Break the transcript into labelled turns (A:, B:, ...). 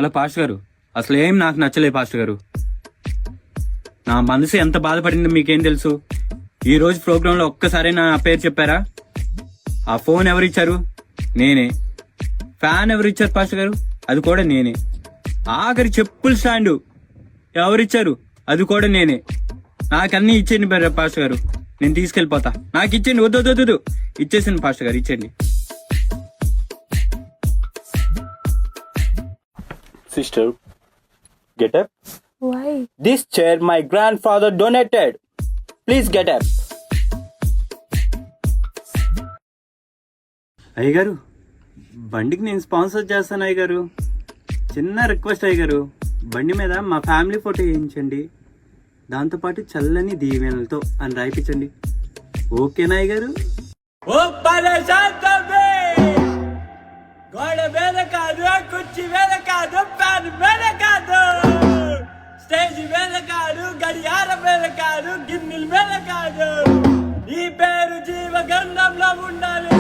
A: అలా పాస్టర్ గారు అసలు ఏం నాకు నచ్చలేదు పాస్టర్ గారు. నా మనసు ఎంత బాధపడిందో మీకేం తెలుసు? ఈ రోజు ప్రోగ్రామ్ లో ఒక్కసారి నా పేరు చెప్పారా? ఆ ఫోన్ ఎవరిచ్చారు? నేనే. ఫ్యాన్ ఎవరిచ్చారు పాస్టర్ గారు? అది కూడా నేనే. ఆఖరి చెప్పుల స్టాండు ఎవరిచ్చారు? అది కూడా నేనే. నాకన్నీ ఇచ్చేయండి పాస్టర్ గారు, నేను తీసుకెళ్ళిపోతా. నాకు ఇచ్చేయండి. వద్దు ఇచ్చేసింది పాస్టర్ గారు, ఇచ్చేయండి.
B: Sister, get up.
C: Why?
B: This chair my grandfather donated. Please get up.
A: అయ్యగారు, బండికి నేను స్పాన్సర్ చేస్తాను అయ్యగారు. చిన్న రిక్వెస్ట్ అయ్యగారు, బండి మీద మా ఫ్యామిలీ ఫోటో వేయించండి, దాంతోపాటు చల్లని దీవెనలతో అని రాయిపించండి. ఓకేనా అయ్యగారు?
D: గోడ మీద కాదు, కుర్చీ మీద కాదు, ఫ్యాన్ మీద కాదు, స్టేజ్ మీద కాదు, గడియారం మీద కాదు, గిన్నెల మీద కాదు, ఈ పేరు జీవ గంధంలో ఉండాలి.